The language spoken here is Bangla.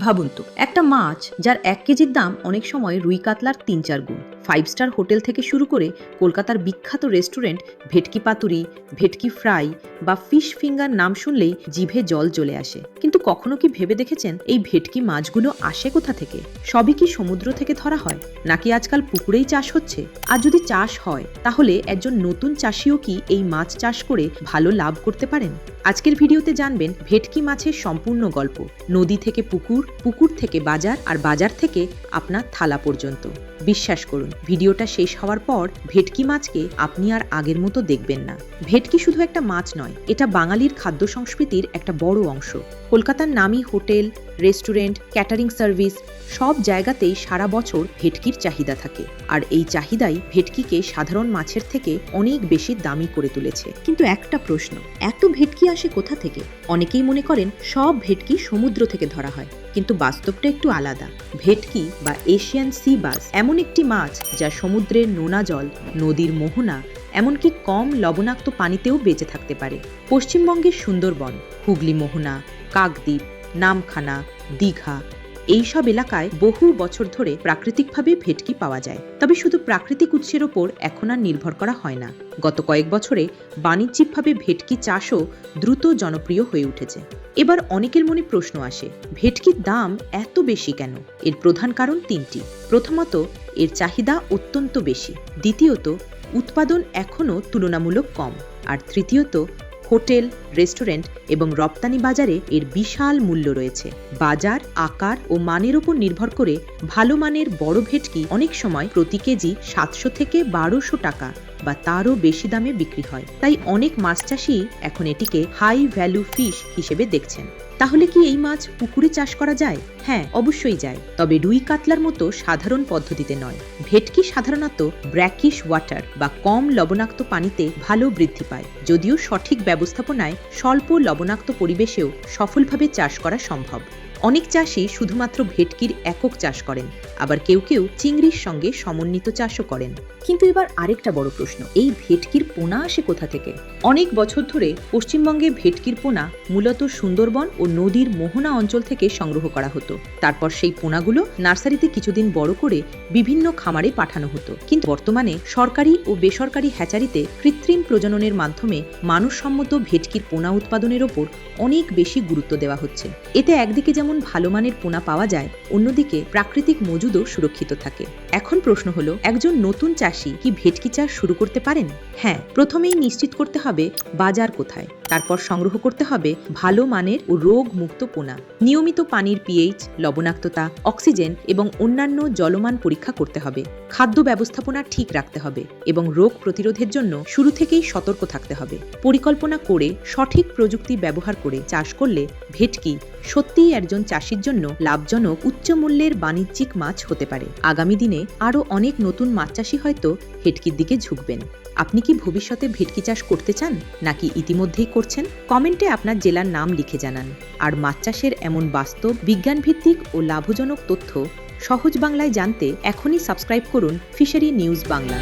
ভাবুন তো, একটা মাছ যার 1 কেজির দাম অনেক সময় রুই কাতলার 3-4 গুণ। 5 স্টার হোটেল থেকে শুরু করে কলকাতার বিখ্যাত রেস্টুরেন্ট ভেটকি পাতুরি, ভেটকি ফ্রাই বা ফিশ ফিঙ্গার নাম শুনলেই জিভে জল চলে আসে। কিন্তু কখনো কি ভেবে দেখেছেন এই ভেটকি মাছগুলো আসে কোথা থেকে? সবই কি সমুদ্র থেকে ধরা হয়, নাকি আজকাল পুকুরেই চাষ হচ্ছে? আর যদি চাষ হয় তাহলে একজন নতুন চাষিও কি এই মাছ চাষ করে ভালো লাভ করতে পারেন? আজকের ভিডিওতে জানবেন ভেটকি মাছের সম্পূর্ণ গল্প, নদী থেকে পুকুর, পুকুর থেকে বাজার, আর বাজার থেকে আপনার থালা পর্যন্ত। বিশ্বাস করুন, ভিডিওটা শেষ হওয়ার পর ভেটকি মাছকে আপনি আর আগের মতো দেখবেন না। ভেটকি শুধু একটা মাছ নয়, এটা বাঙালির খাদ্য সংস্কৃতির একটা বড় অংশ। কলকাতার নামী হোটেল, রেস্টুরেন্ট, ক্যাটারিং সার্ভিস সব জায়গাতেই সারা বছর ভেটকির চাহিদা থাকে। আর এই চাহিদাই ভেটকিকে সাধারণ মাছের থেকে অনেক বেশি দামি করে তুলেছে। কিন্তু একটা প্রশ্ন, এত ভেটকি আসে কোথা থেকে? অনেকেই মনে করেন সব ভেটকি সমুদ্র থেকে ধরা হয়, কিন্তু বাস্তবটা একটু আলাদা। ভেটকি বা এশিয়ান সি বাস এমন একটি মাছ যা সমুদ্রের নোনা জল, নদীর মোহনা, এমনকি কম লবণাক্ত পানিতেও বেঁচে থাকতে পারে। পশ্চিমবঙ্গের সুন্দরবন, হুগলি মোহনা, কাকদ্বীপ, নামখানা, দীঘা এইসব এলাকায় বহু বছর ধরে প্রাকৃতিকভাবে ভেটকি পাওয়া যায়। তবে শুধু প্রাকৃতিক উৎসের ওপর এখন আর নির্ভর করা হয় না। গত কয়েক বছরে বাণিজ্যিকভাবে ভেটকি চাষও দ্রুত জনপ্রিয় হয়ে উঠেছে। এবার অনেকের মনে প্রশ্ন আসে, ভেটকির দাম এত বেশি কেন? এর প্রধান কারণ 3টি। প্রথমত, এর চাহিদা অত্যন্ত বেশি। দ্বিতীয়ত, উৎপাদন এখনও তুলনামূলক কম। আর তৃতীয়ত, হোটেল, রেস্টুরেন্ট এবং রপ্তানি বাজারে এর বিশাল মূল্য রয়েছে। বাজার, আকার ও মানের উপর নির্ভর করে ভালো মানের বড় ভেটকি অনেক সময় প্রতি কেজি 700 থেকে 1200 টাকা বা তারও বেশি দামে বিক্রি হয়। তাই অনেক মাছ চাষি এখন এটিকে হাই ভ্যালু ফিশ হিসেবে দেখছেন। তাহলে কি এই মাছ পুকুরে চাষ করা যায়? হ্যাঁ, অবশ্যই যায়, তবে রুই কাতলার মতো সাধারণ পদ্ধতিতে নয়। ভেটকি সাধারণত ব্র্যাকিশ ওয়াটার বা কম লবণাক্ত পানিতে ভালো বৃদ্ধি পায়। যদিও সঠিক ব্যবস্থাপনায় স্বল্প লবণাক্ত পরিবেশেও সফলভাবে চাষ করা সম্ভব। অনেক চাষি শুধুমাত্র ভেটকির একক চাষ করেন, আবার কেউ কেউ চিংড়ির সঙ্গে সমন্বিত চাষও করেন। কিন্তু এবার আরেকটা বড় প্রশ্ন, এই ভেটকির পোনা আসে কোথা থেকে? অনেক বছর ধরে পশ্চিমবঙ্গে ভেটকির পোনা মূলত সুন্দরবন ও নদীর মোহনা অঞ্চল থেকে সংগ্রহ করা হতো। তারপর সেই পোনাগুলো নার্সারিতে কিছুদিন বড় করে বিভিন্ন খামারে পাঠানো হতো। কিন্তু বর্তমানে সরকারি ও বেসরকারি হ্যাচারিতে কৃত্রিম প্রজননের মাধ্যমে মানসম্মত ভেটকির পোনা উৎপাদনের ওপর অনেক বেশি গুরুত্ব দেওয়া হচ্ছে। এতে একদিকে যেমন ভালো মানের পোনা পাওয়া যায়, অন্যদিকে প্রাকৃতিক মজুদও সুরক্ষিত থাকে। এখন প্রশ্ন হলো, একজন নতুন চাষি কি ভেটকি চাষ শুরু করতে পারেন? হ্যাঁ, প্রথমেই নিশ্চিত করতে হবে বাজার কোথায়। তারপর সংগ্রহ করতে হবে ভালো মানের ও রোগ মুক্ত পোনা। নিয়মিত পানির পিএইচ, লবণাক্ততা, অক্সিজেন এবং অন্যান্য জলমান পরীক্ষা করতে হবে। খাদ্য ব্যবস্থাপনা ঠিক রাখতে হবে এবং রোগ প্রতিরোধের জন্য শুরু থেকেই সতর্ক থাকতে হবে। পরিকল্পনা করে সঠিক প্রযুক্তি ব্যবহার করে চাষ করলে ভেটকি সত্যিই একজন চাষির জন্য লাভজনক উচ্চ মূল্যের বাণিজ্যিক মাছ হতে পারে। আগামী দিনে আরও অনেক নতুন মাছ চাষি হয়তো ভেটকির দিকে ঝুঁকবেন। আপনি কি ভবিষ্যতে ভেটকি চাষ করতে চান, নাকি ইতিমধ্যেই করছেন? কমেন্টে আপনার জেলার নাম লিখে জানান। আর মাছ চাষের এমন বাস্তব, বিজ্ঞানভিত্তিক ও লাভজনক তথ্য সহজ বাংলায় জানতে এখনই সাবস্ক্রাইব করুন ফিশারি নিউজ বাংলা।